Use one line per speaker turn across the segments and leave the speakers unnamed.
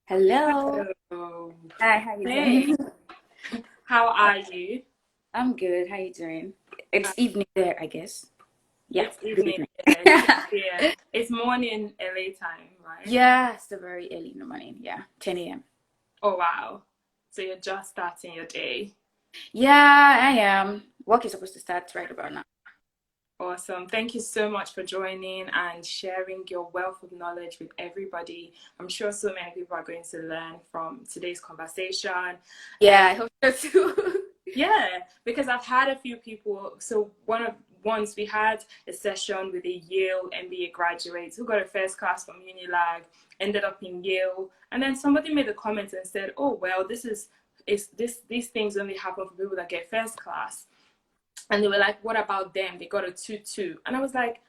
Hello.
Hello.
Hi, how you
Hey,
doing?
how are you?
I'm good. How you doing? It's
Uh,
evening there, I guess. Yeah,
it's
good
evening
evening.
here, same here. It's morning LA time, right?
Yeah, it's still very early in the morning. Yeah, 10 a.m.
Oh, wow. So you're just starting your day.
Yeah, I am. Work is supposed to start right about now.
Awesome. Thank you so much for joining and sharing your wealth of knowledge with everybody. I'm sure so many people are going to learn from today's conversation.
Yeah, I hope so too.
Yeah, because I've had a few people. So once we had a session with a Yale MBA graduate who got a first class from Unilag, ended up in Yale, and then somebody made a comment and said, "Oh well, is this these things only happen for people that get first class." And they were like, "What about them? They got a 2-2." And I was like,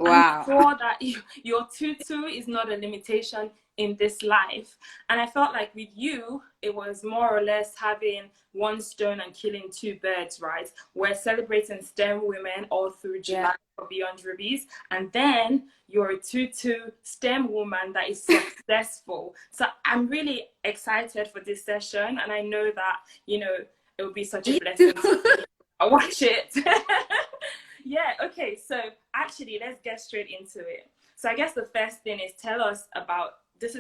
I'm
Wow.
sure that your 2-2 is not a limitation in this life. And I felt like with you, it was more or less having one stone and killing two birds, right? We're celebrating STEM women all through
Yeah.
July for Beyond Rubies. And then you're a 2-2 STEM woman that is successful. So I'm really excited for this session. And I know that, it will be such a
Me too.
blessing to watch it. Yeah, okay, so actually, let's get straight into it. So, I guess the first thing is tell us about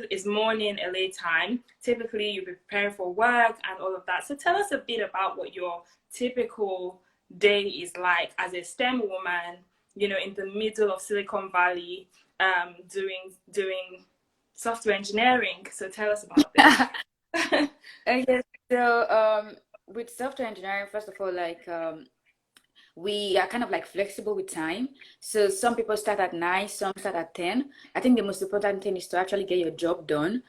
is morning LA time. Typically, you'll be preparing for work and all of that. So, tell us a bit about what your typical day is like as a STEM woman, in the middle of Silicon Valley, doing software engineering. So, tell us about this.
Okay, so with software engineering, first of all, we are kind of like flexible with time. So some people start at 9, some start at 10. I think the most important thing is to actually get your job done.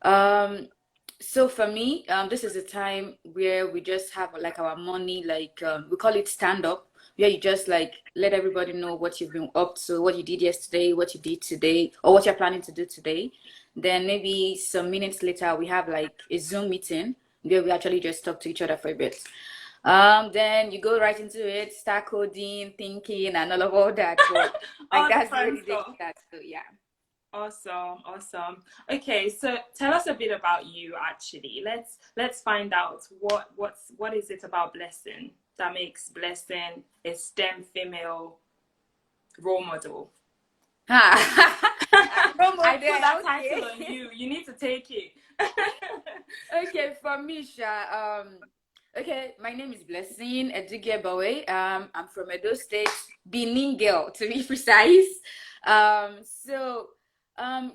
Um, so for me, this is a time where we just have like our money, we call it stand up, where you just like let everybody know what you've been up to, what you did yesterday, what you did today, or what you're planning to do today. Then maybe some minutes later, we have like a Zoom meeting where we actually just talk to each other for a bit. Then you go right into it, start coding, thinking, and all that. But like
All the
that's the way
fun
the day
stuff.
starts. So yeah.
Awesome, awesome. Okay, so tell us a bit about you actually. Let's find out what is it about Blessing that makes Blessing a STEM female role model.
Ha! No
I
more
put
there.
that title on
Okay.
you. You need to take it.
Okay, for me, Sha, okay, my name is Blessing Ebowe. I'm from Edo State, Benin girl, to be precise.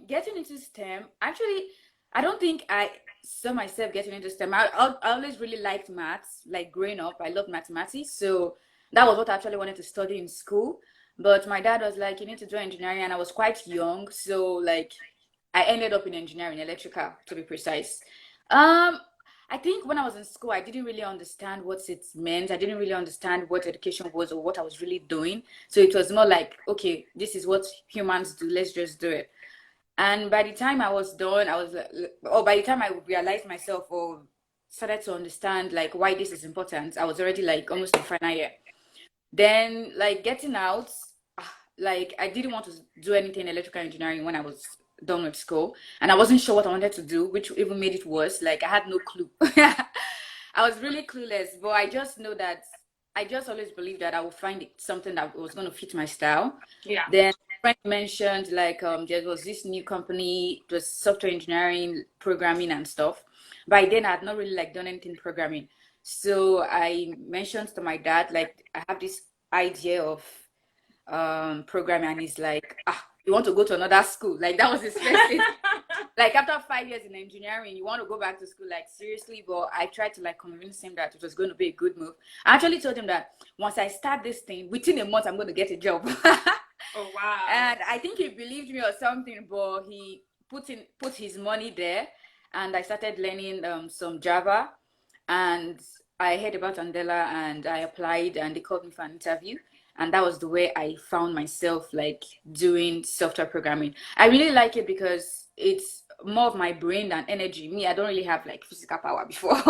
Getting into STEM, actually, I don't think I saw myself getting into STEM. I always really liked maths, like growing up, I loved mathematics. So that was what I actually wanted to study in school. But my dad was like, you need to do engineering, and I was quite young. So, like, I ended up in engineering, electrical, to be precise. Um, I think when I was in school, I didn't really understand what it meant. I didn't really understand what education was or what I was really doing. So it was more like, okay, this is what humans do. Let's just do it. And by the time I was done, I was like, or by the time I realized myself or started to understand like why this is important, I was already like almost in final year. Then like getting out, like I didn't want to do anything electrical engineering when I was done with school, and I wasn't sure what I wanted to do, which even made it worse. Like I had no clue. I was really clueless, but I just know that I just always believed that I would find something that was going to fit my style.
Yeah.
Then friend mentioned like there was this new company, it was software engineering, programming and stuff. By then I had not really like done anything programming. So I mentioned to my dad like I have this idea of programming, and he's like, you want to go to another school? Like that was his first thing. Like after 5 years in engineering, you want to go back to school? Like seriously? But I tried to like convince him that it was going to be a good move. I actually told him that once I start this thing, within a month I'm going to get a job.
Oh wow.
And I think he believed me or something, but he put his money there, and I started learning some Java, and I heard about Andela, and I applied, and they called me for an interview, and that was the way I found myself like doing software programming. I really like it because it's more of my brain than energy. Me, I don't really have like physical power before.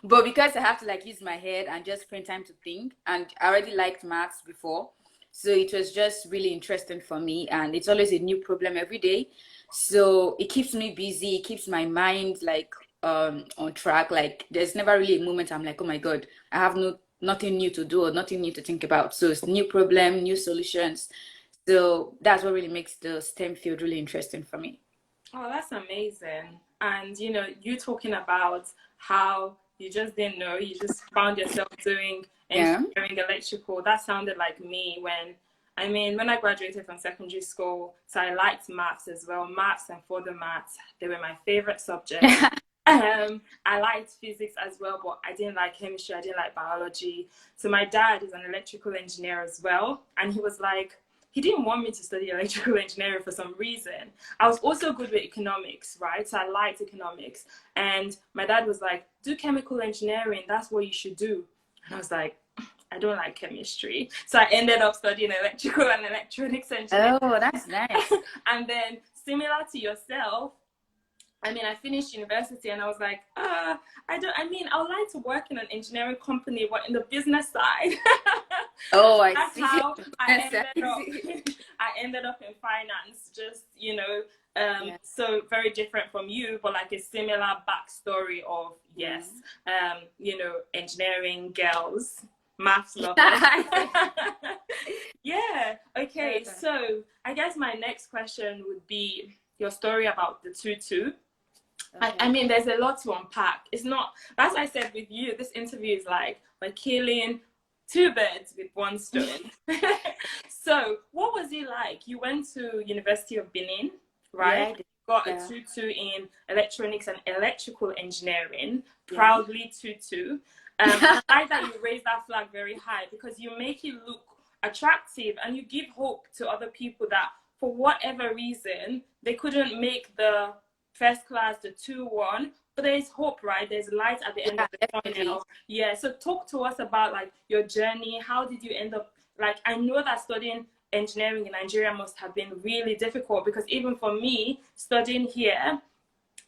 But because I have to like use my head and just spend time to think, and I already liked maths before, So it was just really interesting for me, and it's always a new problem every day. So it keeps me busy, it keeps my mind like on track. Like there's never really a moment I'm like, oh my God, I have nothing new to do or nothing new to think about. So it's new problem, new solutions. So that's what really makes the STEM field really interesting for me.
Oh, that's amazing. And you talking about how you just didn't know, you just found yourself doing
Yeah.
engineering electrical. That sounded like me when I graduated from secondary school. So I liked maths as well. Maths and further maths, they were my favorite subjects. I liked physics as well, but I didn't like chemistry, I didn't like biology. So my dad is an electrical engineer as well, and he didn't want me to study electrical engineering for some reason. I was also good with economics, right? So I liked economics. And my dad was like, do chemical engineering, that's what you should do. And I was like, I don't like chemistry. So I ended up studying electrical and electronics engineering.
Oh, that's nice.
And then similar to yourself, I finished university and I was like, I would like to work in an engineering company, but in the business side.
Oh, I
That's
see.
how I
That's
ended up.
easy.
I ended up in finance, just,
Yeah.
so very different from you, but like a similar backstory of, yes,
Mm.
engineering girls, maths lovers. Yeah. Okay.
Okay.
So I guess my next question would be your story about the tutu. I
Okay.
mean, there's a lot to unpack. It's not, as I said with you, this interview is like we're killing two birds with one stone. So, what was it like? You went to University of Benin,
Yeah,
right?
I did.
Got a
Yeah.
tutu in electronics and electrical engineering,
Yeah.
proudly tutu. I like that you raised that flag very high because you make it look attractive and you give hope to other people that for whatever reason they couldn't make the first class, the 2-1, but there's hope, right? There's light at the end
Yeah,
of the
definitely.
tunnel. Yeah, so talk to us about like your journey. How did you end up, like, I know that studying engineering in Nigeria must have been really difficult because even for me studying here,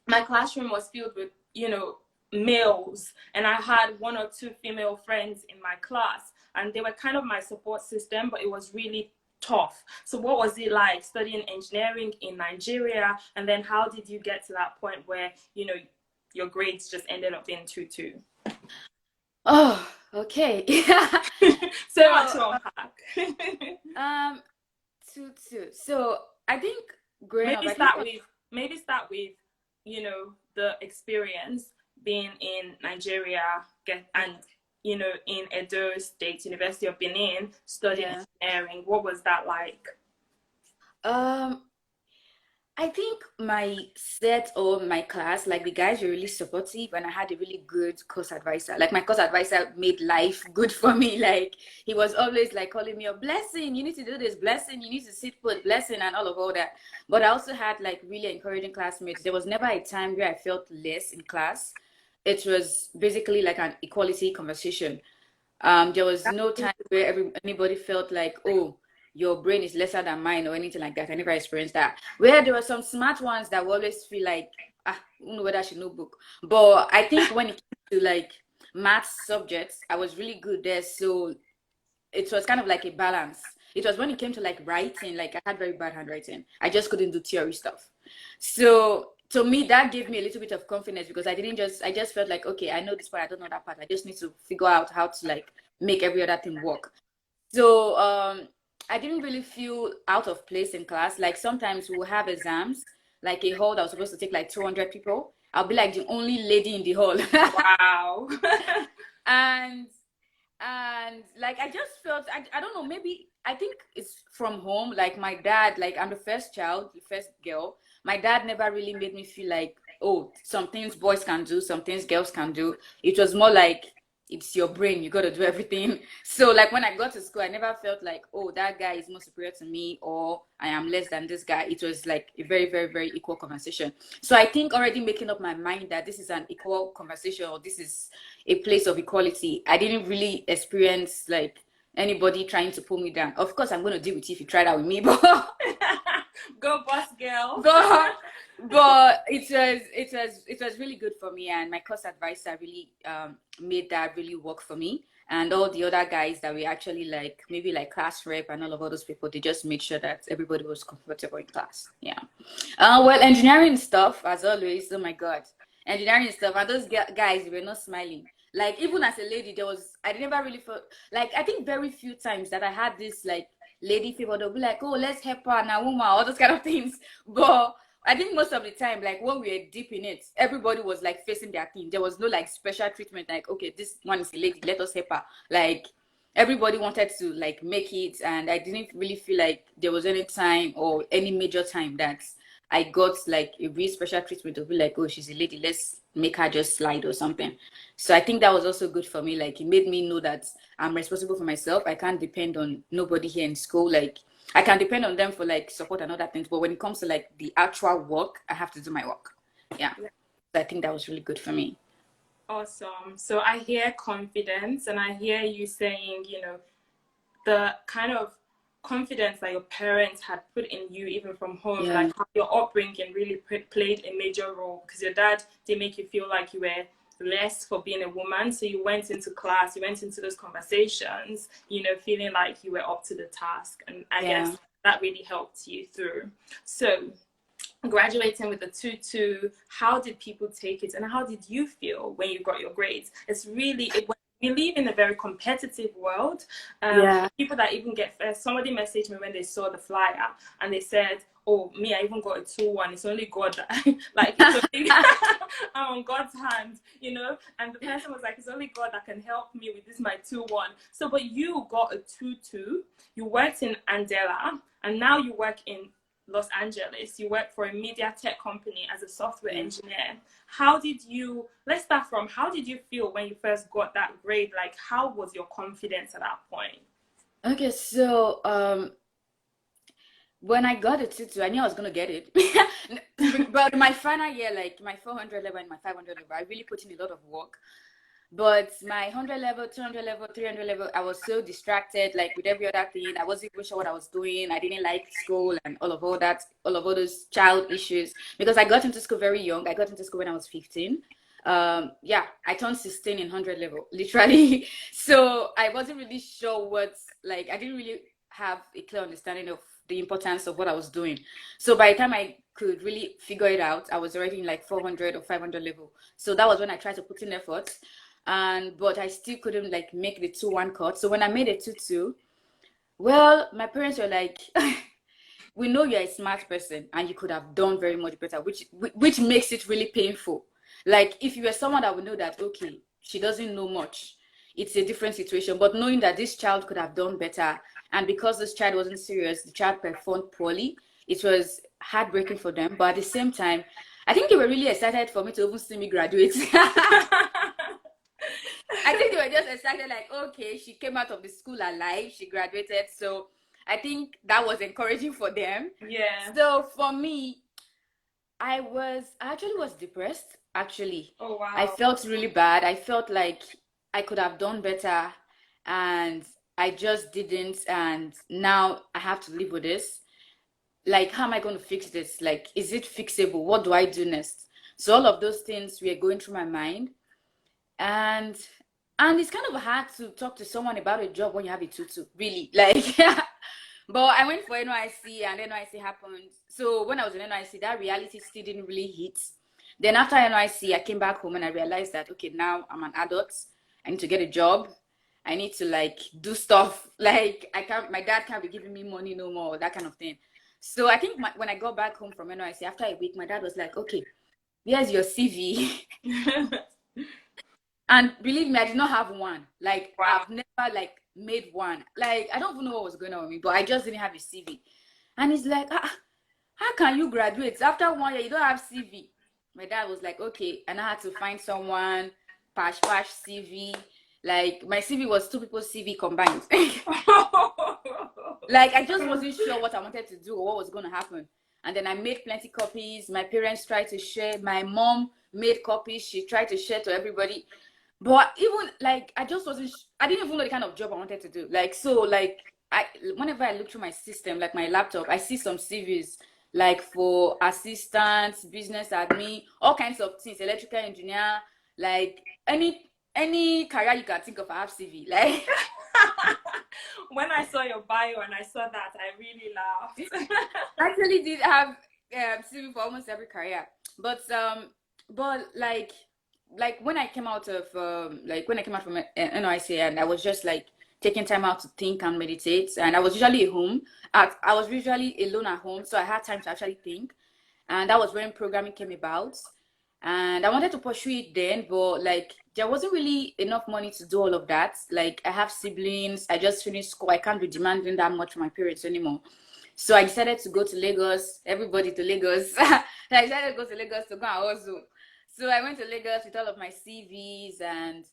my classroom was filled with males, and I had one or two female friends in my class, and they were kind of my support system, but it was really tough. So what was it like studying engineering in Nigeria, and then how did you get to that point where your grades just ended up being 2-2?
Oh, okay.
So much
So,
to unpack.
um, two. So I think growing up,
maybe
I think,
start with maybe start with the experience being in Nigeria, and in Edo State, University of Benin, studying
yeah.
engineering. What was that like?
Um, I think my set or my class, like the guys were really supportive, and I had a really good course advisor. Like my course advisor made life good for me. Like he was always like calling me a blessing. You need to do this, blessing. You need to sit put, blessing, and all that. But I also had like really encouraging classmates. There was never a time where I felt less in class. It was basically like an equality conversation. There was no time where anybody felt like, oh, your brain is lesser than mine or anything like that. I never experienced that. Where there were some smart ones that will always feel like, I don't know whether I should know book. But I think when it came to like math subjects, I was really good there. So it was kind of like a balance. It was when it came to like writing, like I had very bad handwriting. I just couldn't do theory stuff. So to me, that gave me a little bit of confidence because I just felt like, okay, I know this part, I don't know that part. I just need to figure out how to like make every other thing work. So I didn't really feel out of place in class. Like sometimes we'll have exams, like a hall that was supposed to take like 200 people. I'll be like the only lady in the hall.
Wow.
and like I just felt I don't know, maybe I think it's from home. Like my dad, like I'm the first child, the first girl. My dad never really made me feel like, oh, some things boys can do, some things girls can do. It was more like it's your brain, you got to do everything. So like when I got to school, I never felt like, oh, that guy is more superior to me or I am less than this guy. It was like a very, very, very equal conversation. So I think already making up my mind that this is an equal conversation or this is a place of equality, I didn't really experience like anybody trying to pull me down. Of course, I'm going to deal with you if you try that with me, but
Go boss girl.
but But it was really good for me, and my course advisor really made that really work for me. And all the other guys that we actually like, maybe like class rep and all of those people, they just made sure that everybody was comfortable in class. Yeah. Well, engineering stuff, as always. Oh my God, engineering stuff. And those guys were not smiling. Like even as a lady, I never really felt like, I think very few times that I had this like lady fever. They'll be like, oh, let's help her, now, woman, all those kind of things. But I think most of the time, like when we were deep in it, everybody was like facing their thing. There was no like special treatment, like, okay, this one is a lady, let us help her. Like everybody wanted to like make it, and I didn't really feel like there was any time or any major time that I got like a real special treatment to be like, oh, she's a lady, let's make her just slide or something. So I think that was also good for me. Like it made me know that I'm responsible for myself. I can't depend on nobody here in school. Like I can depend on them for like support and other things, but when it comes to like the actual work, I have to do my work. Yeah. So I think that was really good for me.
Awesome. So I hear confidence, and I hear you saying, you know, the kind of confidence that your parents had put in you even from home,
Yeah.
like how your upbringing really played a major role, because your dad did make you feel like you were less for being a woman, so you went into class, you went into those conversations, you know, feeling like you were up to the task, and I guess that really helped you through. So graduating with a 2-2, how did people take it, and how did you feel when you got your grades? It's really we live in a very competitive world. People that even get first, somebody messaged me when they saw the flyer and they said, oh, me, I even got a 2-1. It's only God that like it's only, I'm on God's hands, you know. And the person was like, it's only God that can help me with this my 2-1. So but you got a 2-2, you worked in Andela, and now you work in Los Angeles. You work for a media tech company as a software engineer. How did you, let's start from, how did you feel when you first got that grade? Like, how was your confidence at that point?
Okay, so when I got a 2-2, I knew I was gonna get it. But my final year, like my 400 level and my 500 level, I really put in a lot of work. But my 100 level, 200 level, 300 level, I was so distracted, like with every other thing. I wasn't even sure what I was doing. I didn't like school and all of all those child issues, because I got into school very young. I got into school when I was 15. Yeah, I turned 16 in 100 level, literally. So I wasn't really sure I didn't really have a clear understanding of the importance of what I was doing. So by the time I could really figure it out, I was already in like 400 or 500 level. So that was when I tried to put in effort. But I still couldn't like make the 2-1 cut. So when I made a 2-2, well, my parents were like, we know you're a smart person and you could have done very much better, which makes it really painful. Like if you were someone that would know that, okay, she doesn't know much, it's a different situation. But knowing that this child could have done better, and because this child wasn't serious, the child performed poorly, it was heartbreaking for them. But at the same time, I think they were really excited for me to even see me graduate. I think they were just excited, like, okay, she came out of the school alive, she graduated. So I think that was encouraging for them.
Yeah.
So for me, I actually was depressed, actually.
Oh, wow.
I felt really bad. I felt like I could have done better, and I just didn't. And now I have to live with this. Like, how am I going to fix this? Like, is it fixable? What do I do next? So all of those things were going through my mind. And it's kind of hard to talk to someone about a job when you have a 2-2, really. Like, but I went for NYC, and NYC happened. So when I was in NYC, that reality still didn't really hit. Then after NYC, I came back home and I realized that, okay, now I'm an adult. I need to get a job. I need to like do stuff. Like my dad can't be giving me money no more, that kind of thing. So I think when I got back home from NYC, after a week, my dad was like, okay, here's your CV. And believe me, I did not have one. Like, wow. I've never like made one. Like, I don't even know what was going on with me, but I just didn't have a CV. And he's like, how can you graduate after 1 year? You don't have CV. My dad was like, okay. And I had to find someone, pash CV. Like, my CV was 2 people's CV combined. Like, I just wasn't sure what I wanted to do or what was going to happen. And then I made plenty copies. My parents tried to share. My mom made copies. She tried to share to everybody. But even like I didn't even know the kind of job I wanted to do. Like, so like whenever I look through my system, like my laptop, I see some CVs like for assistants, business admin, all kinds of things, electrical engineer, like any career you can think of, I have CV. Like
When I saw your bio and I saw that, I really laughed.
I actually did have CV for almost every career, but like when I came out of like when I came out from NYC, and I was just like taking time out to think and meditate, and I was usually at home. I was usually alone at home, so I had time to actually think, and that was when programming came about. And I wanted to pursue it then, but like there wasn't really enough money to do all of that. Like I have siblings, I just finished school, I can't be demanding that much from my parents anymore. So I decided to go to Lagos, everybody to Lagos. I decided to go to Lagos to go and also. So I went to Lagos with all of my CVs, and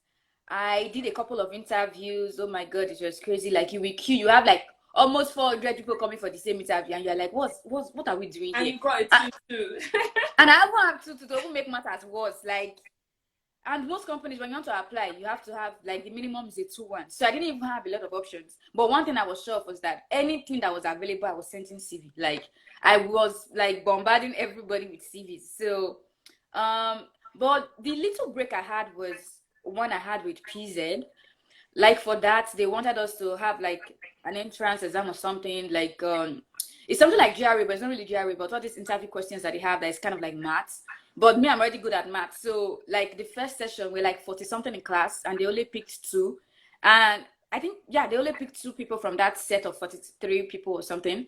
I did a couple of interviews. Oh my God, it was crazy. Like you will queue, you have like almost 400 people coming for the same interview, and you're like, what are we doing
And
here?
you got a 2-2.
And I even have to even make matters worse. Like, and most companies, when you want to apply, you have to have like the minimum is a 2-1. So I didn't even have a lot of options. But one thing I was sure of was that anything that was available, I was sending CV. Like I was like bombarding everybody with CVs. So, but the little break I had was one I had with PZ. Like for that, they wanted us to have like an entrance exam or something. Like it's something like GRE, but it's not really GRE. But all these interview questions that they have, that is kind of like maths. But me, I'm already good at math. So like the first session, we're like 40 something in class, and they only picked two. And I think, yeah, they only picked two people from that set of 43 people or something.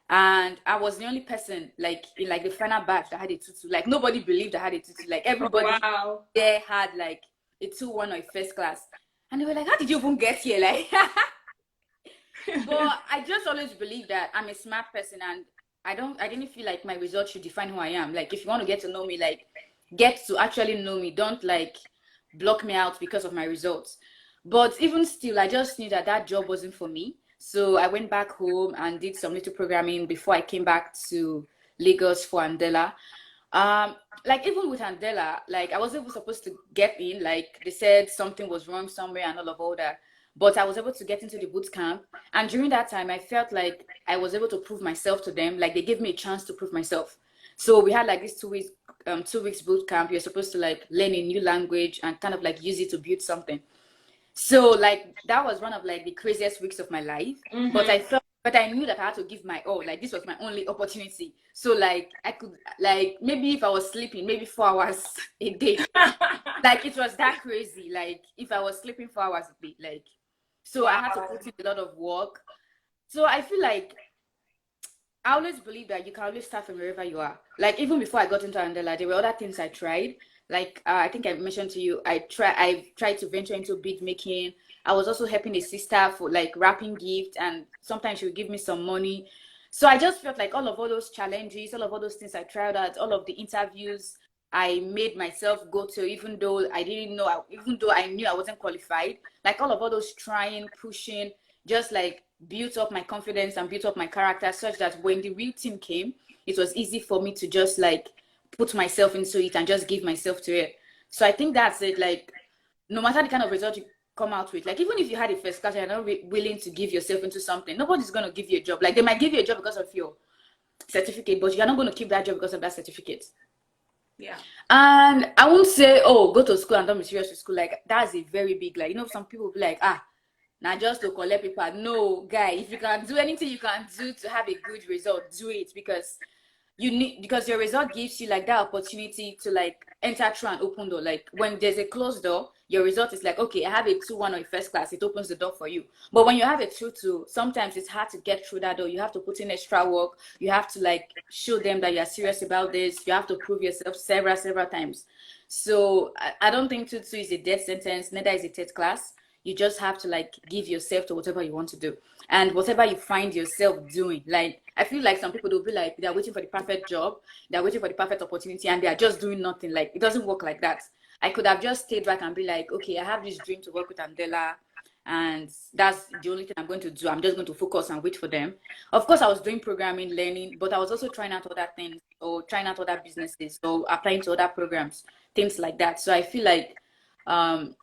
And I was the only person like in like the final batch that had a 2-2. Like nobody believed I had a 2-2. Like
Oh,
everybody
wow.
there had like a 2-1 or a first class. And they were like, how did you even get here? Like but I just always believe that I'm a smart person, and I didn't feel like my results should define who I am. Like if you want to get to know me, like get to actually know me. Don't like block me out because of my results. But even still, I just knew that that job wasn't for me. So I went back home and did some little programming before I came back to Lagos for Andela. Um, like even with Andela, like I wasn't even supposed to get in. Like they said something was wrong somewhere and all that. But I was able to get into the boot camp, and during that time, I felt like I was able to prove myself to them. Like they gave me a chance to prove myself. So we had like this 2 weeks, 2 weeks boot camp. You're supposed to like learn a new language and kind of like use it to build something. So like that was one of like the craziest weeks of my life. But
Mm-hmm.
I felt, but I knew that I had to give my all. Like this was my only opportunity. So like I could like maybe if I was sleeping maybe 4 hours a day. Like it was that crazy. Like if I was sleeping 4 hours a day, like so I had to
Wow.
put in a lot of work. So I feel like I always believe that you can always start from wherever you are. Like even before I got into Andela, there were other things I tried. Like I think I mentioned to you, I tried to venture into bead making. I was also helping a sister for like wrapping gifts, and sometimes she would give me some money. So I just felt like all those challenges, all those things I tried out, all of the interviews I made myself go to, even though I didn't know, even though I knew I wasn't qualified, like all those trying, pushing, just like built up my confidence and built up my character such that when the real team came, it was easy for me to just like put myself into it and just give myself to it. So I think that's it. Like no matter the kind of result you come out with, like even if you had a first class, you're not willing to give yourself into something, nobody's going to give you a job. Like they might give you a job because of your certificate, but you're not going to keep that job because of that certificate.
Yeah.
And I won't say, oh, go to school and don't be serious with school. Like that's a very big, like, some people will be like, ah, now just to collect paper. No, guy, if you can do anything you can do to have a good result, do it, because because your result gives you like that opportunity to like enter through an open door. Like when there's a closed door, your result is like, okay, I have a 2-1 or a first class, it opens the door for you. But when you have a 2-2, sometimes it's hard to get through that door. You have to put in extra work, you have to like show them that you're serious about this, you have to prove yourself several times. So I don't think 2-2 is a death sentence, neither is a third class. You just have to like give yourself to whatever you want to do, and whatever you find yourself doing. Like I feel like some people will be like they're waiting for the perfect job, they're waiting for the perfect opportunity, and they're just doing nothing. Like it doesn't work like that. I could have just stayed back and be like, okay, I have this dream to work with Andela, and that's the only thing I'm going to do. I'm just going to focus and wait for them. Of course, I was doing programming, learning, but I was also trying out other things, or trying out other businesses, or applying to other programs, things like that. So I feel like um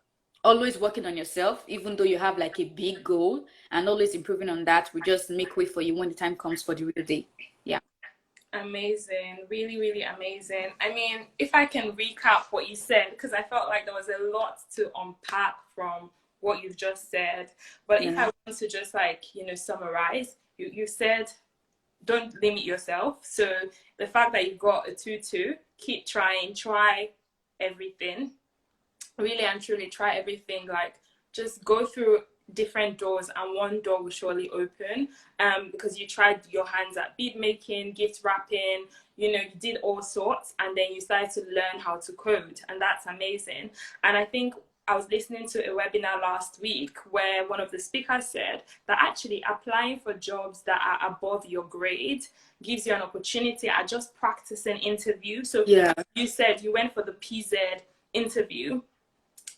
always working on yourself, even though you have like a big goal, and always improving on that will just make way for you when the time comes for the real day. Yeah.
Amazing, really, really amazing. I mean, if I can recap what you said, because I felt like there was a lot to unpack from what you've just said. But if I
Yeah.
want to just like, summarize, you said don't limit yourself. So the fact that you got a 2-2, keep trying, try everything, really and truly try everything. Like, just go through different doors and one door will surely open, because you tried your hands at bead making, gift wrapping, you did all sorts, and then you started to learn how to code, and that's amazing. And I think I was listening to a webinar last week where one of the speakers said that actually applying for jobs that are above your grade gives you an opportunity at just practicing interview. So
Yeah.
you said you went for the PZ interview,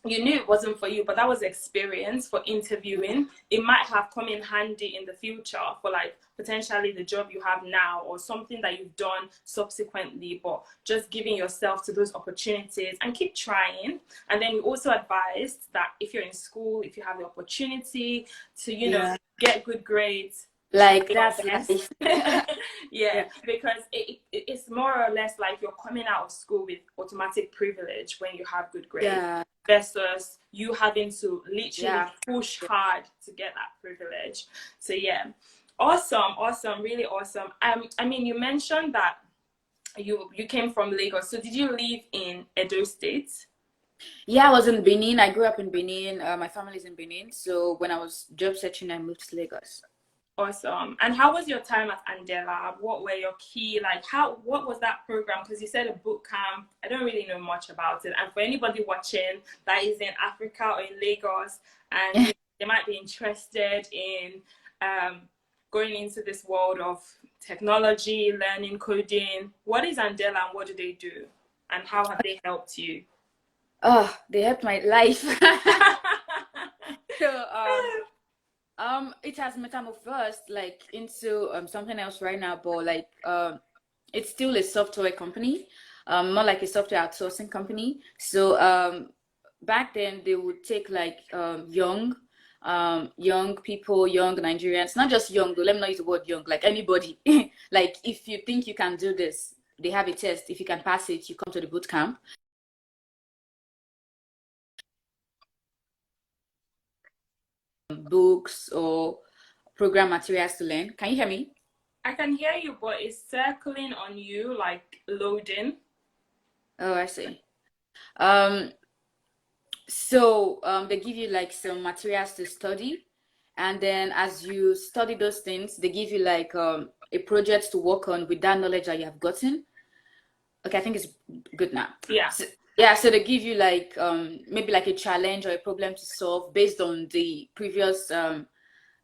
you knew it wasn't for you, but that was experience for interviewing. It might have come in handy in the future for like potentially the job you have now or something that you've done subsequently, but just giving yourself to those opportunities and keep trying. And then you also advised that if you're in school, if you have the opportunity to,
Yeah.
get good grades,
Like
try your
that's
best.
life.
Yeah, because it's more or less like you're coming out of school with automatic privilege when you have good grades,
Yeah.
versus you having to literally
Yeah.
push hard to get that privilege. So yeah, awesome, really awesome. I mean, you mentioned that you came from Lagos. So did you live in Edo State?
Yeah, I was in Benin. I grew up in Benin. My family's in Benin. So when I was job searching, I moved to Lagos.
Awesome. And how was your time at Andela? What were your key, like, what was that program? Because you said a boot camp. I don't really know much about it. And for anybody watching that is in Africa or in Lagos and they might be interested in going into this world of technology, learning coding, what is Andela and what do they do? And how have they helped you?
Oh, they helped my life. So it has metamorphosed like into something else right now, but like it's still a software company, not like a software outsourcing company. So back then they would take like young people, young Nigerians, not just young though, let me not use the word young, like anybody. Like if you think you can do this, they have a test. If you can pass it, you come to the boot camp. Books or program materials to learn. Can you hear me?
I can hear you, but it's circling on you, like loading.
Oh, I see. Um, so they give you like some materials to study, and then as you study those things, they give you like a project to work on with that knowledge that you have gotten. Okay, I think it's good now.
Yeah.
So, yeah, so they give you like maybe like a challenge or a problem to solve based on the previous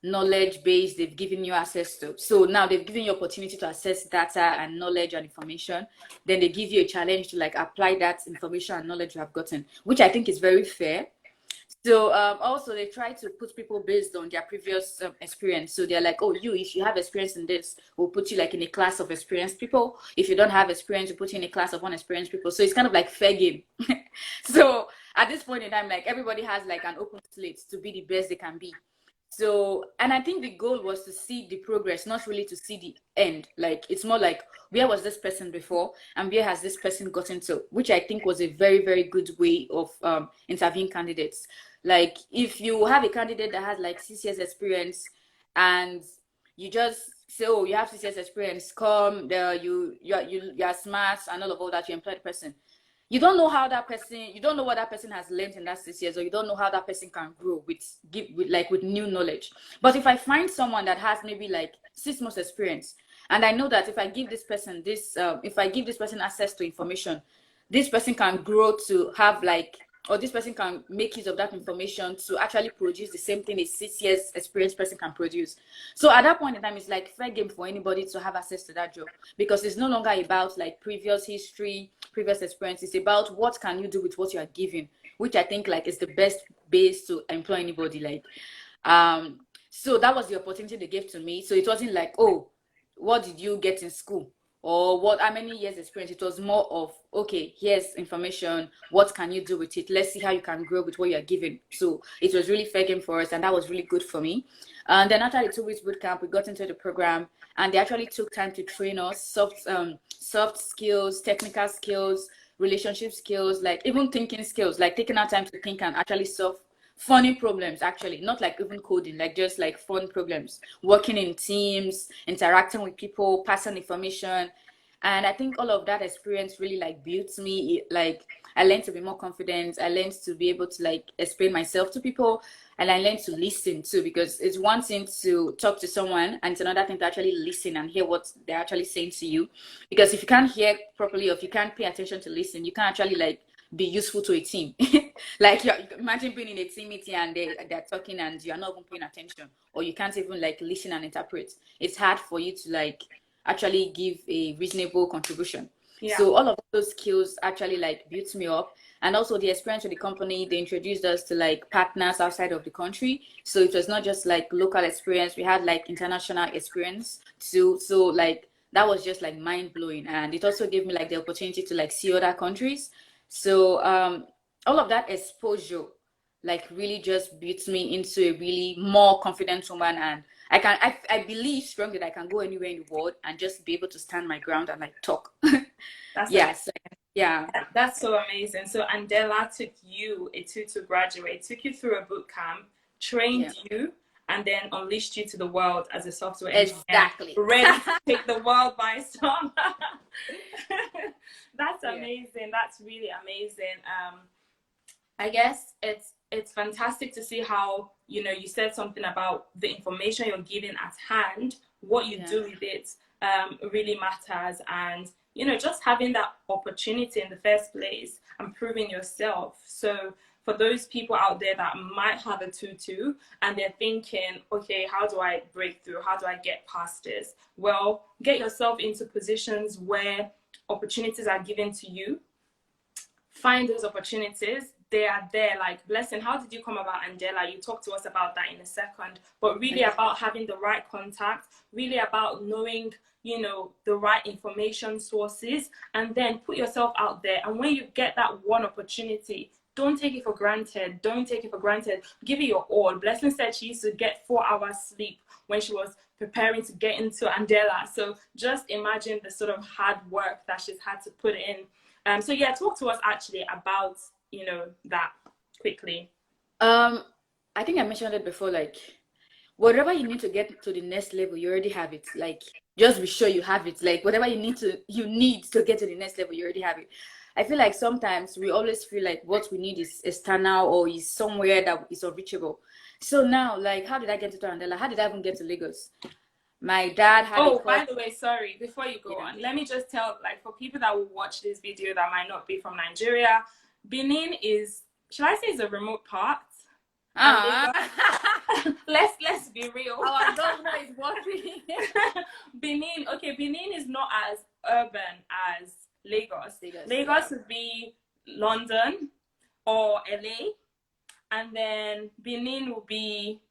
knowledge base they've given you access to. So now they've given you opportunity to access data and knowledge and information. Then they give you a challenge to like apply that information and knowledge you have gotten, which I think is very fair. So also they try to put people based on their previous experience. So they're like, oh, if you have experience in this, we'll put you like in a class of experienced people. If you don't have experience, we'll put you in a class of unexperienced people. So it's kind of like fair game. So at this point in time, like everybody has like an open slate to be the best they can be. So, and I think the goal was to see the progress, not really to see the end. Like, it's more like, where was this person before and where has this person gotten to, which I think was a very, very good way of interviewing candidates. Like, if you have a candidate that has like 6 years experience and you just say, oh, you have 6 years experience, come, you are smart and all that, you employ the person. You don't know how that person, you don't know what that person has learned in that 6 years, or you don't know how that person can grow with new knowledge. But if I find someone that has maybe like 6 months experience, and I know that if I give this person access to information, this person can grow to have like, or this person can make use of that information to actually produce the same thing a 6 years experienced person can produce. So at that point in time, it's like fair game for anybody to have access to that job, because it's no longer about like previous history, previous experience. It's about what can you do with what you are given, which I think like is the best base to employ anybody. Like, so that was the opportunity they gave to me. So it wasn't like, oh, what did you get in school? or what, how many years experience. It was more of, okay, here's information, what can you do with it, let's see how you can grow with what you're given. So it was really fair game for us, and that was really good for me. And then after the 2 weeks boot camp, we got into the program, and they actually took time to train us soft skills, technical skills, relationship skills, like even thinking skills, like taking our time to think and actually solve funny problems, actually, not like even coding, like just like fun problems, working in teams, interacting with people, passing information. And I think all of that experience really like built me. Like I learned to be more confident, I learned to be able to like explain myself to people, and I learned to listen too, because it's one thing to talk to someone and it's another thing to actually listen and hear what they're actually saying to you. Because if you can't hear properly, or if you can't pay attention to listen, you can't actually like be useful to a team. Like imagine being in a team meeting and they're talking and you're not even paying attention, or you can't even like listen and interpret. It's hard for you to like actually give a reasonable contribution.
Yeah.
So all of those skills actually like built me up. And also the experience with the company, they introduced us to like partners outside of the country. So it was not just like local experience, we had like international experience too. So like that was just like mind blowing. And it also gave me like the opportunity to like see other countries. So all of that exposure like really just built me into a really more confident woman. And I believe strongly that I can go anywhere in the world and just be able to stand my ground and like talk.
That's
Yes. Yeah.
That's so amazing. So Andela took you, a tutor graduate, took you through a boot camp, trained you, and then unleashed you to the world as a software engineer,
Exactly.
ready to take the world by storm. That's amazing. That's really amazing. I guess it's fantastic to see how, you know, you said something about the information you're given at hand, what you do with it really matters. And, you know, just having that opportunity in the first place and proving yourself. So for those people out there that might have a tutu and they're thinking, okay, how do I break through? How do I get past this? Well, get yourself into positions where opportunities are given to you. Find those opportunities. They are there. Like, Blessing, how did you come about Andela? You talk to us about that in a second, but really about having the right contact, really about knowing, you know, the right information sources, and then put yourself out there. And when you get that one opportunity, don't take it for granted. Don't take it for granted. Give it your all. Blessing said she used to get 4 hours sleep when she was preparing to get into Andela. So just imagine the sort of hard work that she's had to put in. So yeah, talk to us actually about, you know, that quickly.
I think I mentioned it before, like whatever you need to get to the next level, you already have it. Like just be sure you have it. Like whatever you need to get to the next level, you already have it. I feel like sometimes we always feel like what we need is external or is somewhere that is unreachable. So now, like, how did I get to Andela? How did I even get to Lagos? My dad had a
by the way, sorry, before you go on, let me just tell, like, for people that will watch this video that might not be from Nigeria, Benin is, should I say, is a remote part. Let's be real.
Our governor is working.
Benin is not as urban as Lagos. Lagos would be London or LA, and then Benin will be,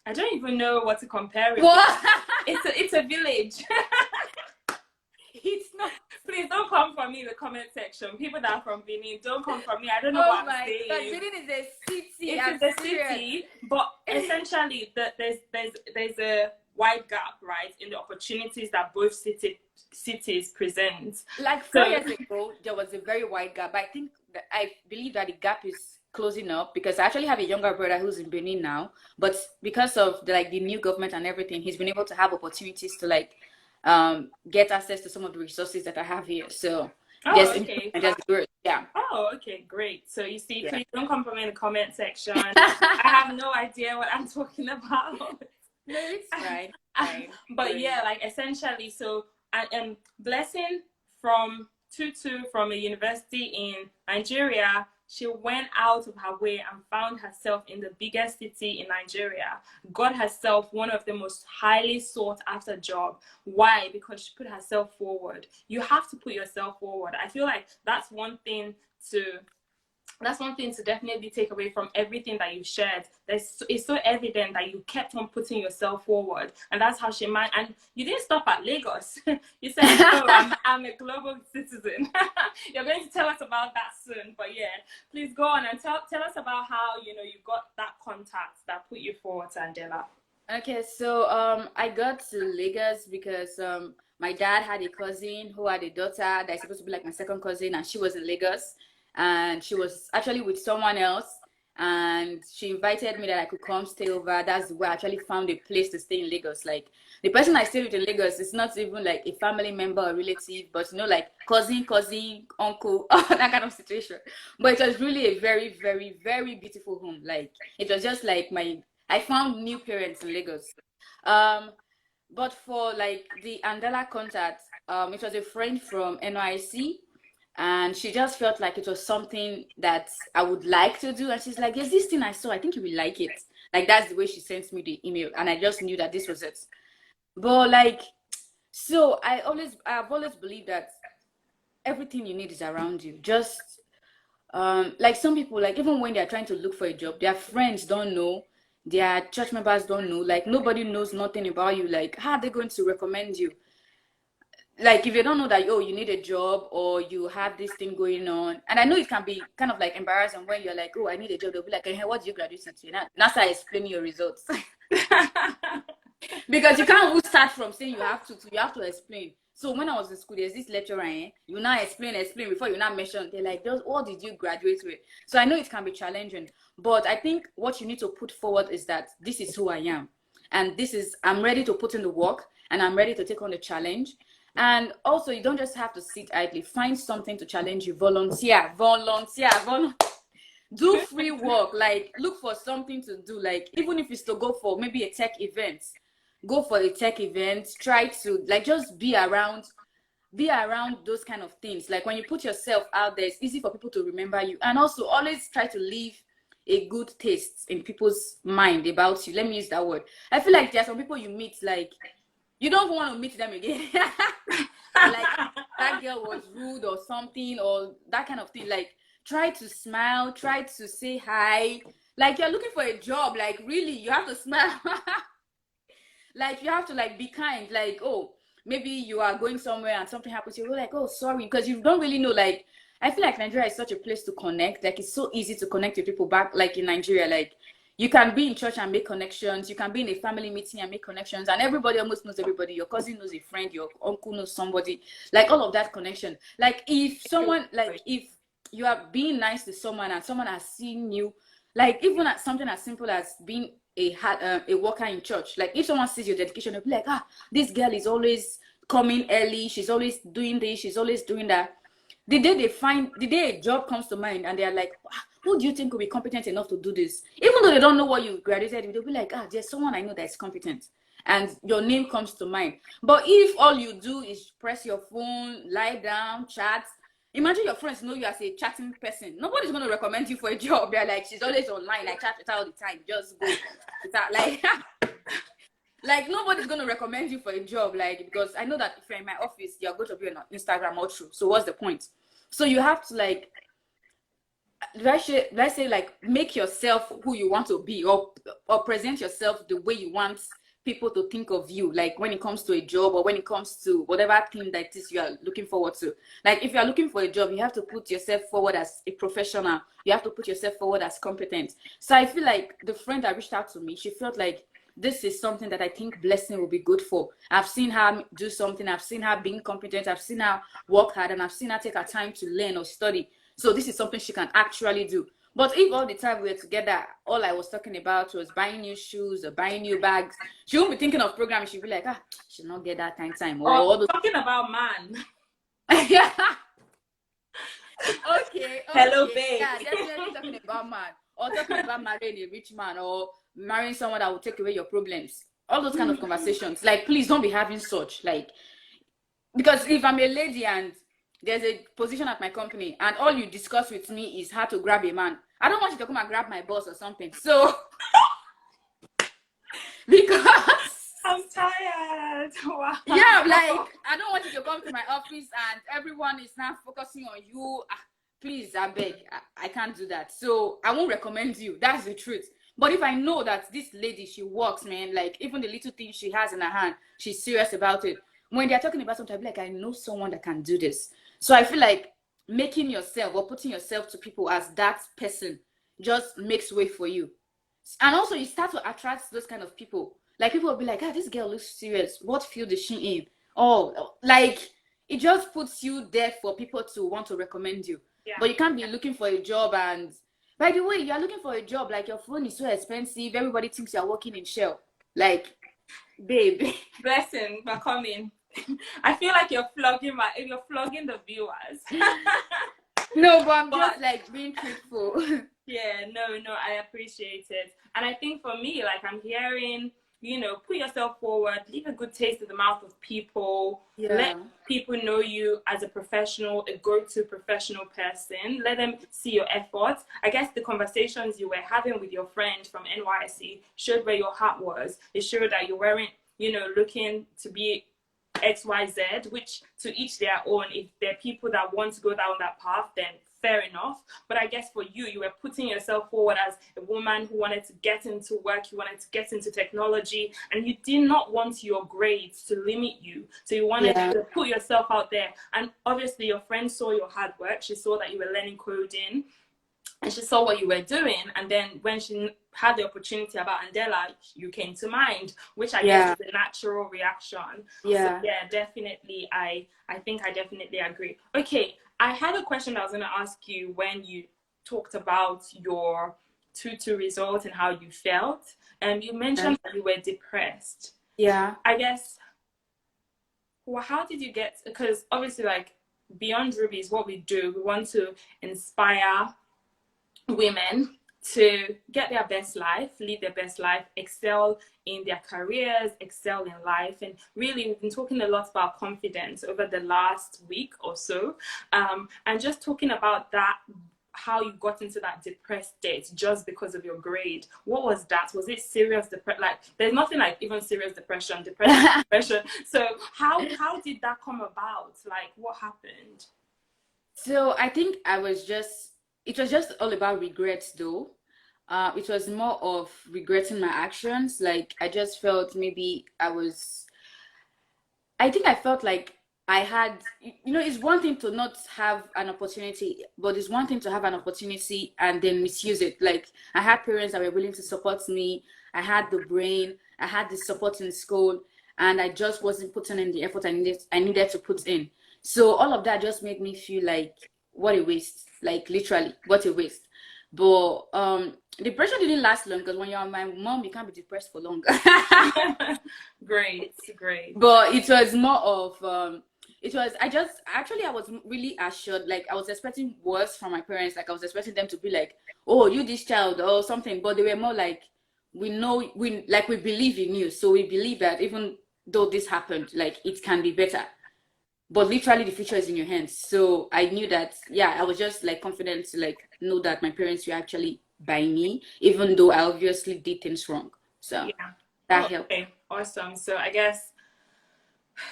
I don't even know what to compare it.
What?
It's a village.
It's not.
Please don't come for me in the comment section. People that are from Benin, don't come for me. I don't know what I'm saying.
But Benin is a city.
It's a city, but essentially there's a wide gap, right, in the opportunities that both cities present.
Like 4 years ago, there was a very wide gap. I believe that the gap is closing up, because I actually have a younger brother who's in Benin now, but because of the new government and everything, he's been able to have opportunities to like get access to some of the resources that I have here. So
okay.
Yeah.
Oh, okay, great. So you see, please don't come for me in the comment section. I have no idea what I'm talking about.
No, it's fine.
But yeah, like essentially, so and Blessing from a university in Nigeria, she went out of her way and found herself in the biggest city in Nigeria, got herself one of the most highly sought after job. Why? Because she put herself forward. You have to put yourself forward. I feel like that's one thing to That's one thing to definitely take away from everything that you shared. It's so evident that you kept on putting yourself forward, and that's how she might. And you didn't stop at Lagos. You said, "Oh, I'm a global citizen." You're going to tell us about that soon, but yeah, please go on and tell us about how you got that contact that put you forward to Andela.
Okay, so I got to Lagos because my dad had a cousin who had a daughter that's supposed to be like my second cousin, and she was in Lagos, and she was actually with someone else, and she invited me that I could come stay over. That's where I actually found a place to stay in Lagos. Like the person I stayed with in Lagos is not even like a family member or relative, but like cousin, uncle, that kind of situation. But it was really a very, very, very beautiful home. Like it was just like I found new parents in Lagos. Um, but for like the Andela contact, it was a friend from NYC, and she just felt like it was something that I would like to do. And she's like, "There's this thing I saw. I think you will like it." Like that's the way she sent me the email, and I just knew that this was it. But like, so I've always believed that everything you need is around you. Just like some people, like even when they're trying to look for a job, their friends don't know, their church members don't know, like nobody knows nothing about you. Like how are they going to recommend you? Like if they don't know that, oh, you need a job or you have this thing going on. And I know it can be kind of like embarrassing when you're like, oh, I need a job. They'll be like, hey, what did you graduate into? Now start explaining your results. Because you can't start from saying you have to explain. So when I was in school, there's this lecturer, you now explain before you now mention. They're like, what did you graduate with? So I know it can be challenging, but I think what you need to put forward is that this is who I am, and I'm ready to put in the work, and I'm ready to take on the challenge. And also, you don't just have to sit idly. Find something to challenge you. Volunteer. Do free work. Like look for something to do. Like even if it's to go for maybe a tech event, go for a tech event. Try to like just be around those kind of things. Like when you put yourself out there, it's easy for people to remember you. And also always try to leave a good taste in people's mind about you. Let me use that word. I feel like there are some people you meet, like you don't want to meet them again. Like that girl was rude or something, or that kind of thing. Like try to smile, try to say hi. Like you're looking for a job. Like really, you have to smile. Like you have to like be kind. Like, oh, maybe you are going somewhere and something happens, you're like, oh, sorry, because you don't really know. Like I feel like Nigeria is such a place to connect. Like it's so easy to connect with people back, like in Nigeria. Like you can be in church and make connections. You can be in a family meeting and make connections. And everybody almost knows everybody. Your cousin knows a friend. Your uncle knows somebody. Like all of that connection. Like if you are being nice to someone and someone has seen you, like even at something as simple as being a worker in church. Like if someone sees your dedication, they'll be like, this girl is always coming early. She's always doing this. She's always doing that. The day a job comes to mind and they're like, who do you think will be competent enough to do this? Even though they don't know what you graduated with, they'll be like, there's someone I know that's competent. And your name comes to mind. But if all you do is press your phone, lie down, chat, imagine your friends know you as a chatting person. Nobody's going to recommend you for a job. They're like, she's always online. I chat with her all the time. Just go with her. Like, like nobody's going to recommend you for a job. Like, because I know that if you're in my office, you're going to be on Instagram or true. So what's the point? So you have to like, let's say like make yourself who you want to be, or present yourself the way you want people to think of you, like when it comes to a job or when it comes to whatever thing that is you are looking forward to. Like if you are looking for a job, you have to put yourself forward as a professional. You have to put yourself forward as competent. So I feel like the friend that reached out to me, she felt like this is something that I think Blessing will be good for. I've seen her do something. I've seen her being competent. I've seen her work hard, and I've seen her take her time to learn or study. So this is something she can actually do. But if all the time we were together, all I was talking about was buying new shoes or buying new bags, she won't be thinking of programming. She'll be like, she'll not get that time.
Or talking about man.
Yeah. Okay.
Hello, babe.
Yeah, definitely talking about man. Or talking about marrying a rich man, or marrying someone that will take away your problems. All those kind of conversations. Like, please don't be having such. Like, because if I'm a lady and there's a position at my company and all you discuss with me is how to grab a man, I don't want you to come and grab my boss or something. So because
I'm tired. Wow.
Yeah, like I don't want you to come to my office and everyone is now focusing on you. please, I beg, I can't do that. So I won't recommend you. That's the truth. But if I know that this lady, she works, man, like even the little things she has in her hand, she's serious about it. When they're talking about something, I'll be like, I know someone that can do this. So I feel like making yourself or putting yourself to people as that person just makes way for you. And also you start to attract those kind of people. Like people will be like, ah, this girl looks serious. What field is she in? Oh, like it just puts you there for people to want to recommend you.
Yeah.
But you can't be looking for a job and by the way, you are looking for a job, like your phone is so expensive, everybody thinks you're working in Shell. Like, babe.
Blessing, for coming. I feel like you're flogging the viewers.
No, but I'm just like being truthful.
Yeah, no, I appreciate it. And I think for me, like I'm hearing, you know, put yourself forward, leave a good taste in the mouth of people, let people know you as a professional, a go-to professional person, let them see your efforts. I guess the conversations you were having with your friend from NYC showed where your heart was. It showed that you weren't, you know, looking to be XYZ, which to each their own. If there are people that want to go down that path, then fair enough. But I guess for you, you were putting yourself forward as a woman who wanted to get into work, you wanted to get into technology, and you did not want your grades to limit you. So you wanted to put yourself out there. And obviously your friend saw your hard work. She saw that you were learning coding and she saw what you were doing. And then when she had the opportunity about Andela, you came to mind, which I guess is a natural reaction.
Yeah.
So yeah, definitely. I think I definitely agree. Okay, I had a question that I was going to ask you when you talked about your 2-2 results and how you felt. And you mentioned that you were depressed.
Yeah.
I guess, well, how did you get, because obviously like beyond Rubies, what we do, we want to inspire women to get their best life, live their best life, excel in their careers, excel in life. And really, we've been talking a lot about confidence over the last week or so. And just talking about that, how you got into that depressed state just because of your grade. What was that? Was it serious depression? Like, there's nothing like even serious depression. So how did that come about? Like, what happened?
So I think it was just all about regrets though. It was more of regretting my actions. Like I just felt maybe I think I felt like I had, it's one thing to not have an opportunity, but it's one thing to have an opportunity and then misuse it. Like I had parents that were willing to support me. I had the brain, I had the support in school, and I just wasn't putting in the effort I needed to put in. So all of that just made me feel like what a waste, like literally what a waste. But depression didn't last long because when you're my mom, you can't be depressed for long.
Great.
But it was more of I was really assured, like I was expecting worse from my parents, like I was expecting them to be like, oh, you this child or something, but they were more like, we know, we believe in you, so we believe that even though this happened, like it can be better. But literally the future is in your hands. So I knew that, yeah, I was just like confident to like know that my parents were actually by me, even though I obviously did things wrong. So
yeah,
that helped.
Okay, awesome. So I guess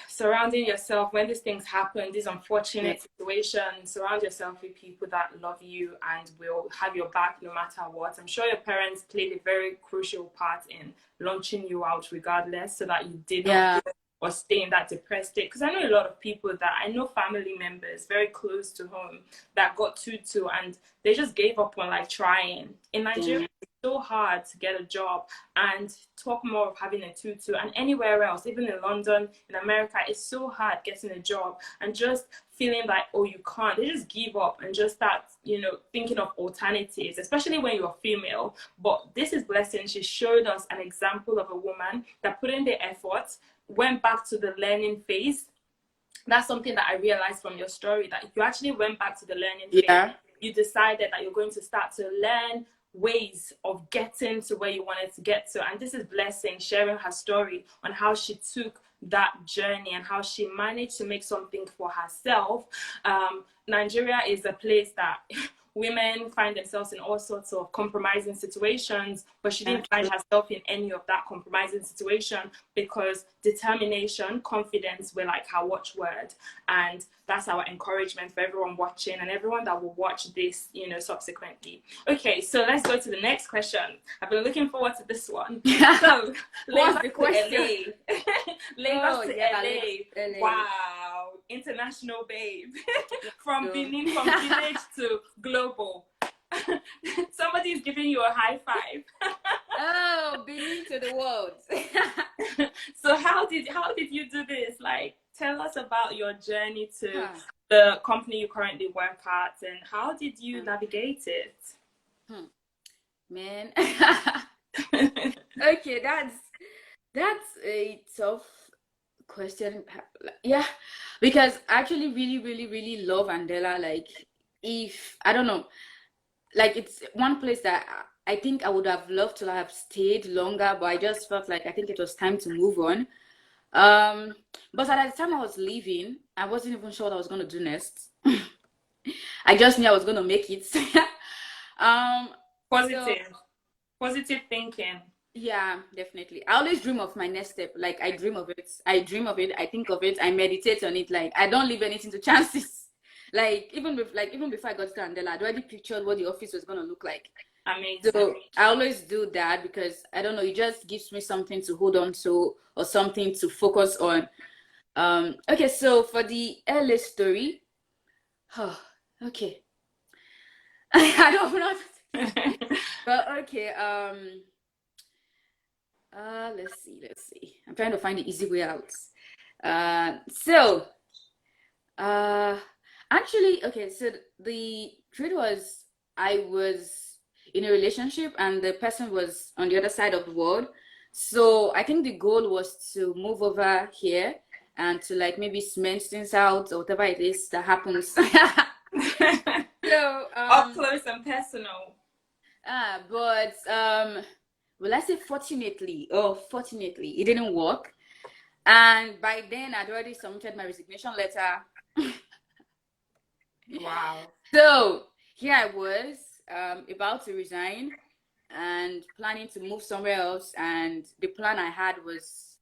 surrounding yourself when these things happen, these unfortunate situations, surround yourself with people that love you and will have your back no matter what. I'm sure your parents played a very crucial part in launching you out regardless, so that you did not feel or stay in that depressed state. Because I know a lot of people that I know, family members very close to home, that got 2-2 and they just gave up on like trying. In Nigeria, it's so hard to get a job, and talk more of having a 2-2, and anywhere else, even in London, in America, it's so hard getting a job, and just feeling like, oh, you can't. They just give up and just start, thinking of alternatives, especially when you're female. But this is Blessing. She showed us an example of a woman that put in the effort, went back to the learning phase. That's something that I realized from your story, that you actually went back to the learning phase. You decided that you're going to start to learn ways of getting to where you wanted to get to. And this is Blessing sharing her story on how she took that journey and how she managed to make something for herself. Nigeria is a place that women find themselves in all sorts of compromising situations, but she didn't find herself in any of that compromising situation because determination, confidence were like her watchword. And that's our encouragement for everyone watching and everyone that will watch this, you know, subsequently. Okay, so let's go to the next question. I've been looking forward to this one. So,
What's the question?
Lagos to LA. Wow, international babe. From Benin, from village to global. Somebody's giving you a high five.
Oh, Benin to the world.
So how did you do this? Like, tell us about your journey to the company you currently work at, and how did you navigate it?
Man. Okay, that's a tough question. Yeah, because I actually really love Andela. Like, if I don't know, like, it's one place that I think I would have loved to have stayed longer, but I just felt like I think it was time to move on. But at the time I was leaving, I wasn't even sure what I was going to do next. I just knew I was going to make it.
Positive thinking.
Yeah, definitely. I always dream of my next step. Like, I dream of it. I dream of it. I think of it. I meditate on it. Like, I don't leave anything to chances. Like, even before I got to Andela, I'd already pictured what the office was going to look like.
Amazing.
So I always do that because I don't know, it just gives me something to hold on to or something to focus on. Okay, so for the LA story, okay. I don't know. But okay, let's see. I'm trying to find the easy way out. Actually, okay, so the truth was I was in a relationship and the person was on the other side of the world. So I think the goal was to move over here and to like maybe cement things out or whatever it is that happens. So
up close and personal.
But well, let's say fortunately it didn't work. And by then I'd already submitted my resignation letter.
Wow.
So here I was about to resign and planning to move somewhere else, and the plan I had was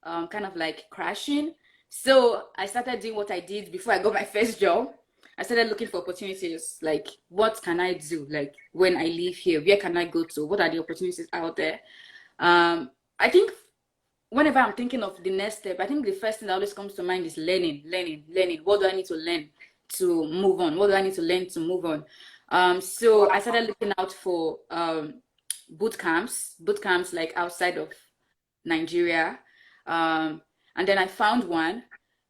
kind of like crashing. So I started doing what I did before I got my first job. I started looking for opportunities, like what can I do? Like when I leave here, where can I go to? What are the opportunities out there? I think whenever I'm thinking of the next step, I think the first thing that always comes to mind is learning. What do I need to learn to move on? What do I need to learn to move on? So I started looking out for boot camps like outside of Nigeria. And then I found one.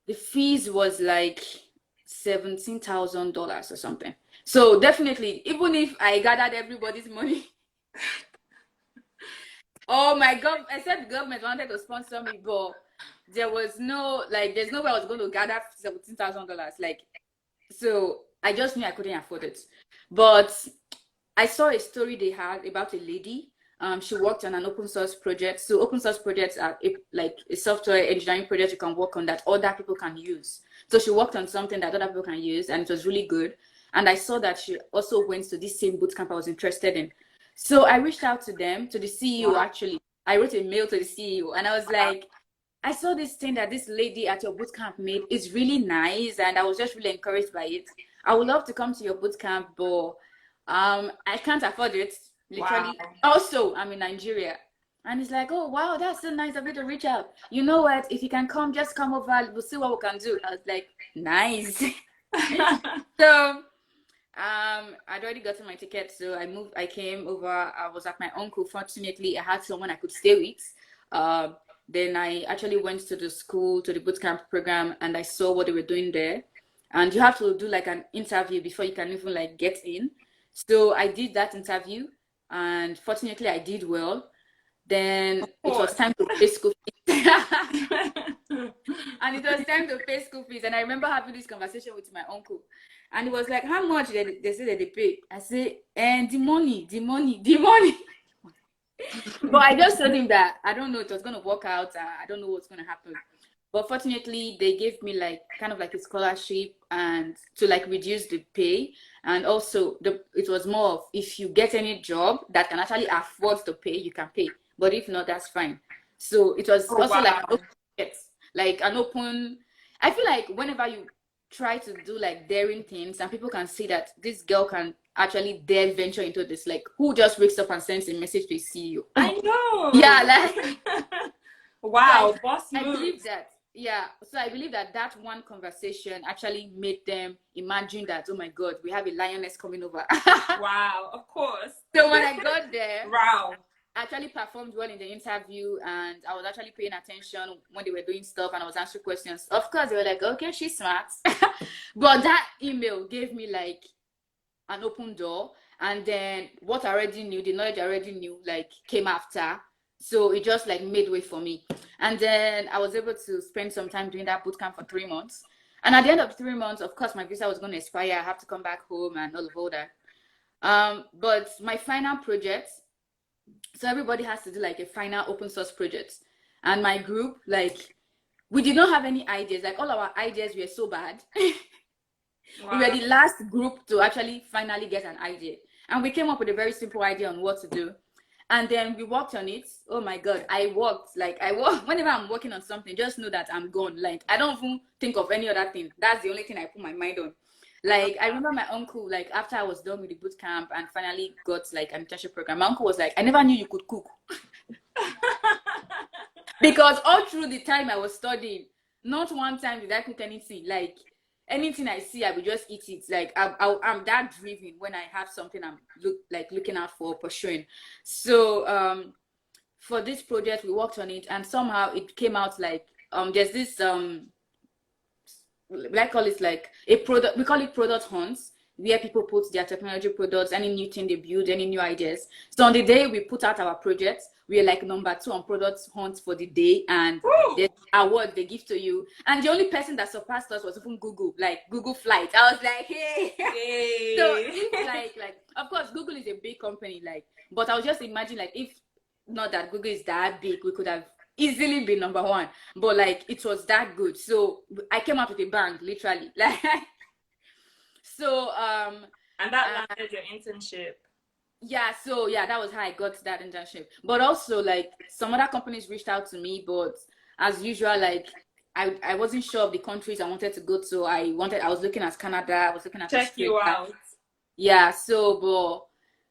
The fees was like $17,000 or something. So definitely, even if I gathered everybody's money, oh my God, I said the government wanted to sponsor me, but there was there's no way I was going to gather $17,000. Like, so I just knew I couldn't afford it. But I saw a story they had about a lady. She worked on an open source project. So open source projects are like a software engineering project you can work on that other people can use. So she worked on something that other people can use, and it was really good. And I saw that she also went to this same bootcamp I was interested in. So I reached out to them, to the CEO actually. I wrote a mail to the CEO and I was like, I saw this thing that this lady at your bootcamp made. It's really nice, and I was just really encouraged by it. I would love to come to your bootcamp, but I can't afford it, literally.
Wow.
Also, I'm in Nigeria. And it's like, oh, wow, that's so nice of you to reach out. You know what? If you can come, just come over. We'll see what we can do. I was like, nice. So I'd already gotten my ticket. So I came over. I was at my uncle. Fortunately, I had someone I could stay with. Then I actually went to the school, to the bootcamp program, and I saw what they were doing there. And you have to do like an interview before you can even like get in. So I did that interview, and fortunately I did well. Then it was time to pay school fees. And it was time to pay school fees. And I remember having this conversation with my uncle. And he was like, how much they say that they pay? I said, and the money. But I just told him that I don't know it was going to work out. I don't know what's going to happen. But fortunately, they gave me like kind of like a scholarship and to like reduce the pay. And also it was more of if you get any job that can actually afford to pay, you can pay. But if not, that's fine. So it was
Oh
also like an
wow.
open market, like an open. I feel like whenever you try to do like daring things and people can see that this girl can actually dare venture into this, like who just wakes up and sends a message to a CEO?
I
Yeah,
know.
like so
Wow, boss
I believe
moves.
that, yeah. So I believe that that one conversation actually made them imagine that, oh my God, we have a lioness coming over.
Wow, of course.
So when I got there,
Wow.
I actually performed well in the interview and I was actually paying attention when they were doing stuff and I was answering questions. Of course, they were like, okay, she's smart. But that email gave me like an open door. And then what I already knew, the knowledge I already knew, like came after. So it just like made way for me. And then I was able to spend some time doing that boot camp for 3 months. And at the end of 3 months, of course, my visa was going to expire. I have to come back home and all that. But my final project, so everybody has to do like a final open source project. And my group, like, we did not have any ideas. Like all our ideas were so bad. We were
Wow.
the last group to actually finally get an idea. And we came up with a very simple idea on what to do. And then we worked on it. Oh my God, I worked. Whenever I'm working on something, just know that I'm gone. Like, I don't even think of any other thing. That's the only thing I put my mind on. Like, I remember my uncle, like, after I was done with the boot camp and finally got like an internship program, my uncle was like, I never knew you could cook. Because all through the time I was studying, not one time did I cook anything. Like anything I see, I will just eat it. Like I'm that driven when I have something I'm looking out for pursuing. So for this project, we worked on it, and somehow it came out like there's this I call it like a product. We call it product hunts, where people put their technology products, any new thing they build, any new ideas. So on the day we put out our projects, we are like #2 on product hunt for the day, and
Woo!
the award they give to you. And the only person that surpassed us was even Google, like Google Flight. I was like, hey. So
Yay.
if like of course Google is a big company, like, but I was just imagining like if not that Google is that big, we could have easily been #1. But like it was that good. So I came out with a bang, literally. Like so
And that landed your internship.
yeah, so yeah, that was how I got that internship. But also like some other companies reached out to me, but as usual, like I wasn't sure of the countries I wanted to go to. I was looking at Canada, I was looking at
Check
Australia.
you out.
Yeah, so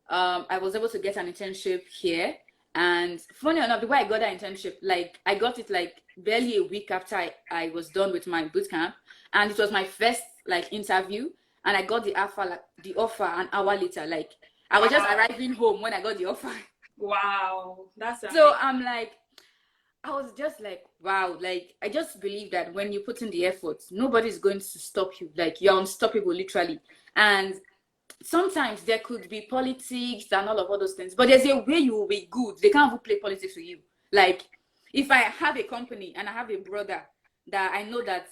but I was able to get an internship here. And funny enough, the way I got that internship, like I got it like barely a week after I was done with my boot camp. And it was my first like interview. And I got the offer an hour later. Like I was just
Wow.
arriving home when I got the offer.
Wow. That's amazing.
So I'm like, I was just like, wow, like I just believe that when you put in the effort, nobody's going to stop you. Like you're unstoppable, literally. And sometimes there could be politics and all those things, but there's a way you will be good. They can't even play politics with you. Like if I have a company and I have a brother that I know that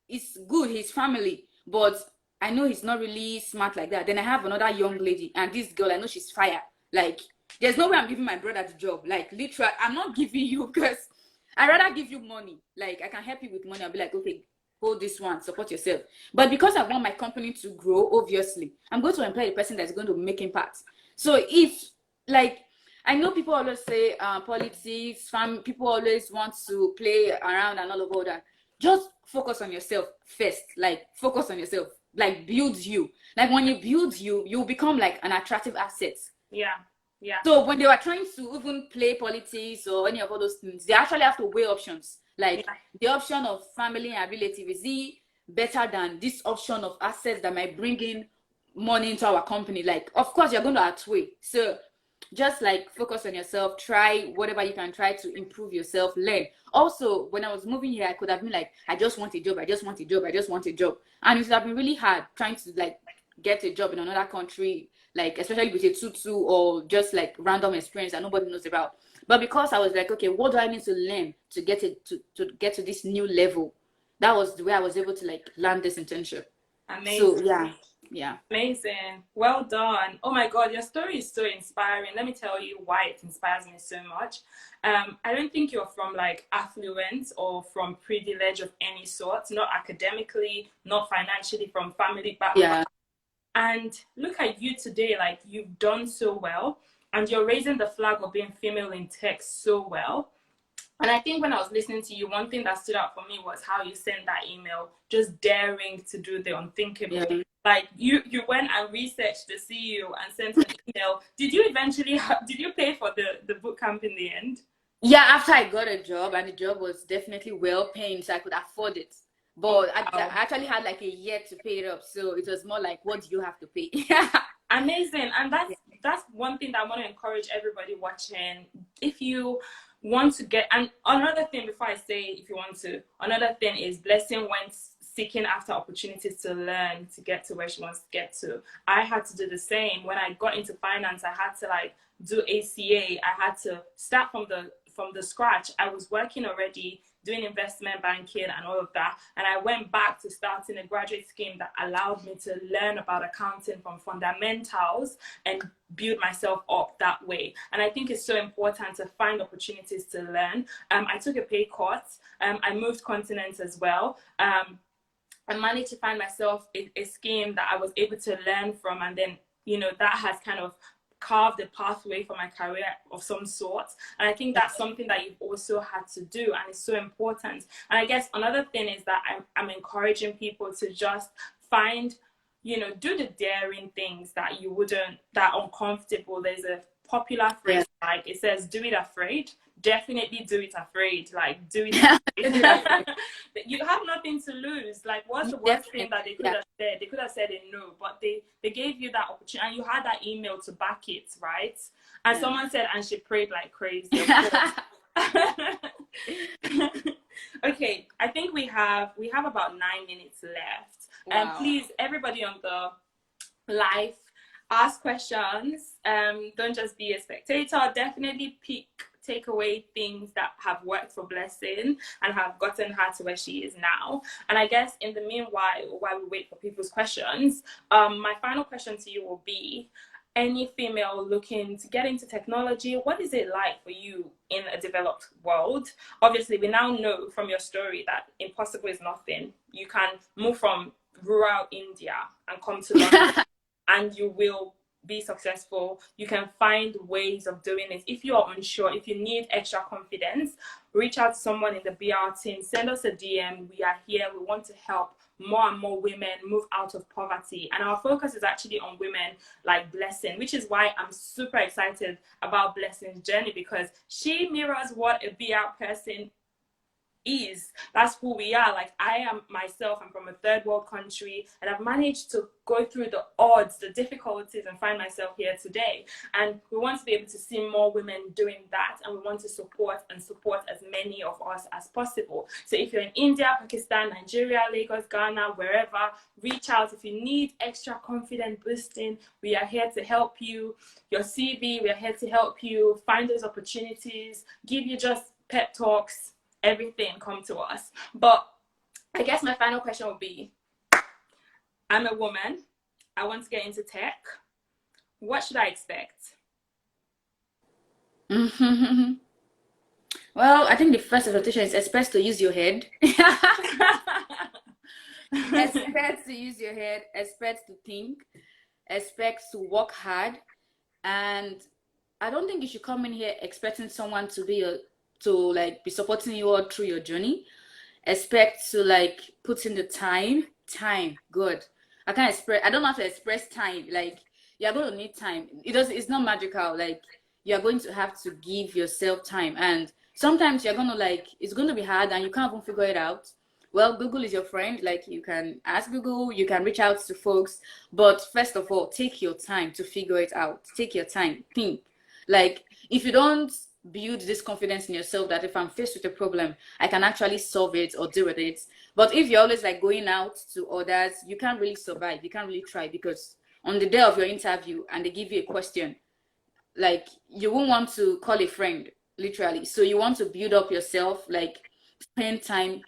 is good, his family, but I know he's not really smart like that. Then I have another young lady and this girl, I know she's fire. Like there's no way I'm giving my brother the job. Like literally, I'm not giving you because I rather give you money. Like I can help you with money. I'll be like, okay, hold this one, support yourself. But because I want my company to grow, obviously, I'm going to employ a person that's going to make impact. So if like I know people always say politics, people always want to play around and all of that. Just focus on yourself first. Like focus on yourself. Like build you. Like when you build you, you become like an attractive asset.
Yeah. Yeah.
So when they were trying to even play politics or any of all those things, they actually have to weigh options. Like the option of family and relative, is it better than this option of assets that might bring in money into our company? Like, of course, you're going to outweigh. So just like focus on yourself, try whatever you can try to improve yourself, learn. Also, when I was moving here, I could have been like, I just want a job, I just want a job, I just want a job. And it would have been really hard trying to like get a job in another country, like especially with a tutu or just like random experience that nobody knows about. But because I was like, okay, what do I need to learn to get it to get to this new level? That was the way I was able to like land this internship.
Amazing.
So yeah. Yeah.
Amazing. Well done. Oh my God, your story is so inspiring. Let me tell you why it inspires me so much. I don't think you're from like affluence or from privilege of any sort, not academically, not financially, from family background.
Yeah.
And look at you today, like you've done so well, and you're raising the flag of being female in tech so well. And I think when I was listening to you, one thing that stood out for me was how you sent that email, just daring to do the unthinkable.
Yeah.
Like you went and researched the CEO and sent an email. Did you eventually did you pay for the boot camp in the end?
Yeah, after I got a job, and the job was definitely well paying, so I could afford it.
Oh
But I
wow.
actually had like a year to pay it up, so it was more like, what do you have to pay?
Amazing. And that's one thing that I want to encourage everybody watching. If you want to get, and another thing before I say if you want to, another thing is Blessing went seeking after opportunities to learn to get to where she wants to get to. I had to do the same. When I got into finance, I had to like do ACA. I had to start from the scratch. I was working already doing investment banking and all of that. And I went back to starting a graduate scheme that allowed me to learn about accounting from fundamentals and build myself up that way. And I think it's so important to find opportunities to learn. I took a pay cut. I moved continents as well. I managed to find myself a scheme that I was able to learn from, and then that has kind of carved a pathway for my career of some sort. And I think that's something that you've also had to do, and it's so important. And I guess another thing is that I'm encouraging people to just find, do the daring things that that are uncomfortable. There's a popular phrase,
Yeah.
like it says, do it afraid. Definitely do it afraid. Like, do it afraid. You have nothing to lose. Like, what's the worst thing that they could have said? They could have said a no, but they gave you that opportunity, and you had that email to back it, right? And someone said, and she prayed like crazy. Of course. Okay, I think we have about 9 minutes left.
Wow.
Please, everybody on the live, ask questions. Don't just be a spectator. Definitely take away things that have worked for Blessing and have gotten her to where she is now. And I guess in the meanwhile, while we wait for people's questions, my final question to you will be, any female looking to get into technology, what is it like for you in a developed world? Obviously, we now know from your story that impossible is nothing. You can move from rural India and come to London and you will be successful. You can find ways of doing it. If you are unsure, if you need extra confidence, reach out to someone in the BR team, send us a DM. We are here. We want to help more and more women move out of poverty. And our focus is actually on women like Blessing, which is why I'm super excited about Blessing's journey, because she mirrors what a BR person is. That's who we are. Like, I am myself, I'm from a third world country, and I've managed to go through the odds, the difficulties, and find myself here today. And we want to be able to see more women doing that, and we want to support as many of us as possible. So if you're in India, Pakistan, Nigeria, Lagos, Ghana, wherever, reach out. If you need extra confidence boosting, we are here to help you. Your CV, we are here to help you find those opportunities, give you just pep talks, everything. Come to us. But I guess my final question would be, I'm a woman, I want to get into tech. What should I expect?
Well, I think the first expectation is expect to use your head. Expect to use your head, expect to think, expect to work hard. And I don't think you should come in here expecting someone to be supporting you all through your journey. Expect to like put in the time. Good. I don't have to express time. Like, you're going to need time. It's not magical. Like, you're going to have to give yourself time. And sometimes it's going to be hard and you can't even figure it out. Well, Google is your friend. Like, you can ask Google, you can reach out to folks. But first of all, take your time to figure it out. Take your time. Think. Like, if you don't build this confidence in yourself that if I'm faced with a problem, I can actually solve it or deal with it. But if you're always like going out to others, you can't really survive. You can't really try, because on the day of your interview and they give you a question, like, you won't want to call a friend, literally. So you want to build up yourself, like spend time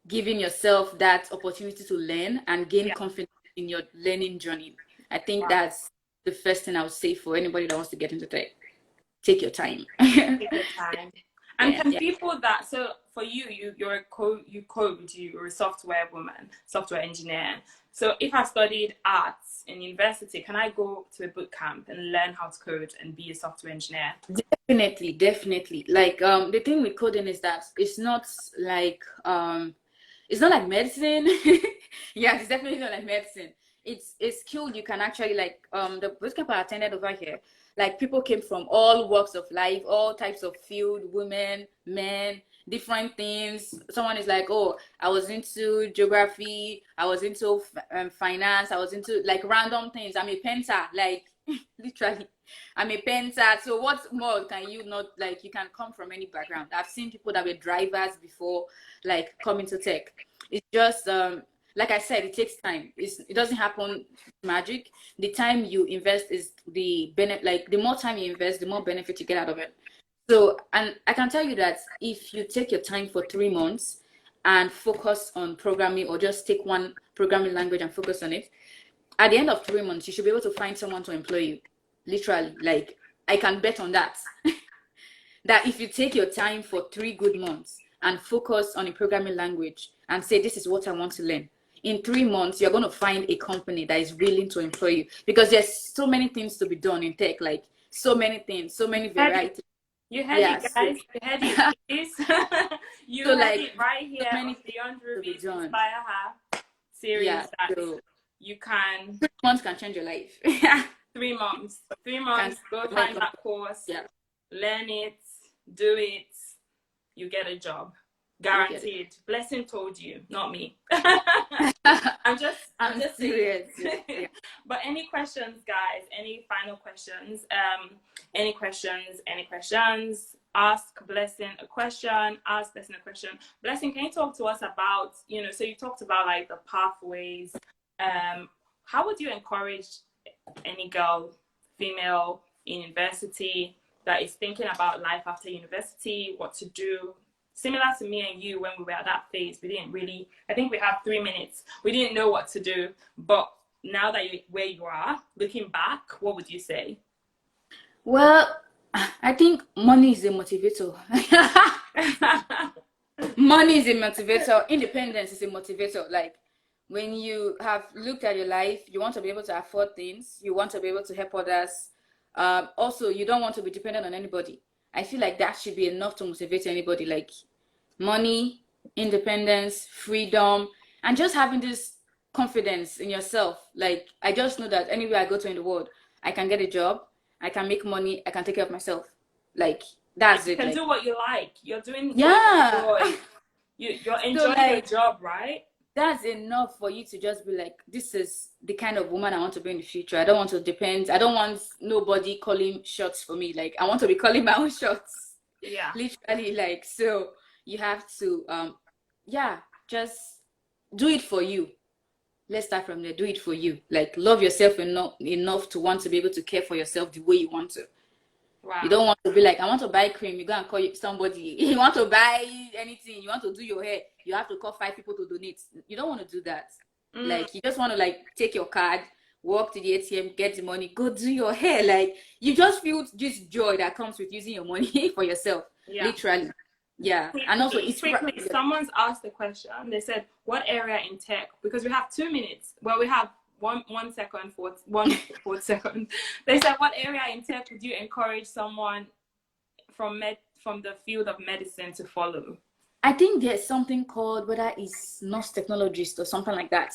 giving yourself that opportunity to learn and gain confidence in your learning journey. I think
Wow.
that's the first thing I would say for anybody that wants to get into tech. Take your time.
Take your time. And
Yeah,
can
yeah.
people that, so for you, you're a you're a software woman, software engineer. So if I studied arts in university, can I go to a boot camp and learn how to code and be a software engineer?
Definitely, definitely. Like the thing with coding is that it's not like medicine. Yeah, it's definitely not like medicine. It's a skill you can actually like the boot camp I attended over here, like people came from all walks of life, all types of field, women, men, different things. Someone is like, oh, I was into geography, I was into finance, I was into like random things. I'm a painter, like literally. I'm a painter. So what more can you not like? You can come from any background. I've seen people that were drivers before, like coming to tech. It's just like I said, it takes time. It doesn't happen magic. The time you invest is the benefit. Like the more time you invest, the more benefit you get out of it. So, and I can tell you that if you take your time for 3 months and focus on programming, or just take one programming language and focus on it, at the end of 3 months, you should be able to find someone to employ you. Literally, like I can bet on that. That if you take your time for 3 good months and focus on a programming language and say, this is what I want to learn, in 3 months, you're going to find a company that is willing to employ you, because there's so many things to be done in tech, like so many things, so many varieties.
You heard
Yeah,
it,
so,
guys. You heard it, please. You
so
heard
like
it right
so
here
many
on
things
Beyond
to be
Rubies
done.
Inspire Her series
Yeah,
that
so
you can
3 months can change your life.
3 months.
Can
Go
like
find that course,
yeah,
learn it, do it, you get a job. Guaranteed. Blessing told you, not me. I'm just
serious.
saying.
Yeah.
But any questions, guys? Any final questions? Any questions? Any questions? Ask Blessing a question. Ask Blessing a question. Blessing, can you talk to us about, so you talked about like the pathways. How would you encourage any girl, female in university that is thinking about life after university, what to do? Similar to me and you, when we were at that phase, we didn't really, I think we had 3 minutes. We didn't know what to do. But now that you're where you are, looking back, what would you say?
Well, I think money is a motivator. Money is a motivator. Independence is a motivator. Like when you have looked at your life, you want to be able to afford things. You want to be able to help others. Also, you don't want to be dependent on anybody. I feel like that should be enough to motivate anybody. Like money, independence, freedom, and just having this confidence in yourself. Like I just know that anywhere I go to in the world, I can get a job, I can make money, I can take care of myself. Like that's
You
it.
can
Like
do what you like. You're doing what
yeah.
you enjoy. You're
So
enjoying your
like
job, right?
that's enough for you to just be like, this is the kind of woman I want to be in the future. I don't want to depend. I don't want nobody calling shots for me. Like I want to be calling my own shots.
Yeah.
Literally, like so you have to yeah, just do it for you. Let's start from there. Do it for you. Like love yourself enough to want to be able to care for yourself the way you want to.
Wow.
You don't want to be like, I want to buy cream. You go and call somebody. You want to buy anything. You want to do your hair. You have to call 5 people to donate. You don't want to do that. Like, you just want to like take your card, walk to the ATM, get the money, go do your hair. Like, you just feel this joy that comes with using your money for yourself.
Yeah.
Literally. Yeah. And also, it's
quickly. Someone's asked a question. They said, "What area in tech?" Because we have 2 minutes. Well, we have one second for 1 second. They said, "What area in tech would you encourage someone from the field of medicine to follow?"
I think there's something called, whether it's nurse technologist or something like that.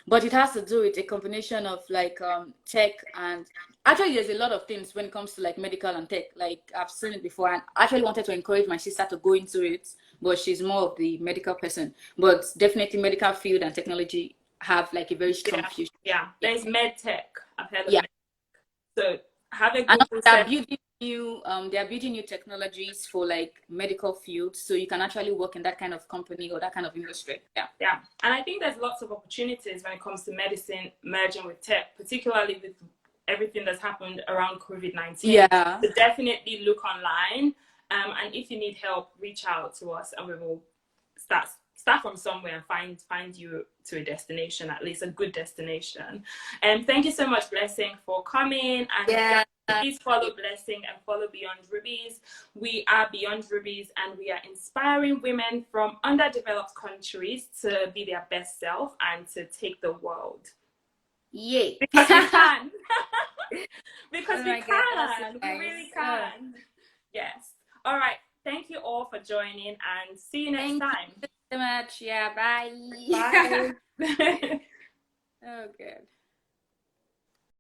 But it has to do with a combination of like tech, and actually there's a lot of things when it comes to like medical and tech. Like I've seen it before, and I actually wanted to encourage my sister to go into it, but she's more of the medical person. But definitely medical field and technology have like a very strong future.
Yeah, there's med tech. I've heard of
yeah.
med tech. So have a
And
Google
they're
search.
building new technologies for like medical fields, so you can actually work in that kind of company or that kind of industry.
Yeah, and I think there's lots of opportunities when it comes to medicine merging with tech, particularly with everything that's happened around COVID-19.
Yeah.
So definitely look online, and if you need help, reach out to us, and we will start start from somewhere and find you to a destination, at least a good destination. And thank you so much, Blessing, for coming. And
Yeah.
please follow Blessing and follow Beyond Rubies. We are Beyond Rubies, and we are inspiring women from underdeveloped countries to be their best self and to take the world.
Yay.
Because we can. Because
Oh
we
my God, that's
can.
so
We
nice.
really can. Yes. All right. Thank you all for joining, and see you next
Thank
time.
you so much. Yeah, bye.
Bye.
Oh, good.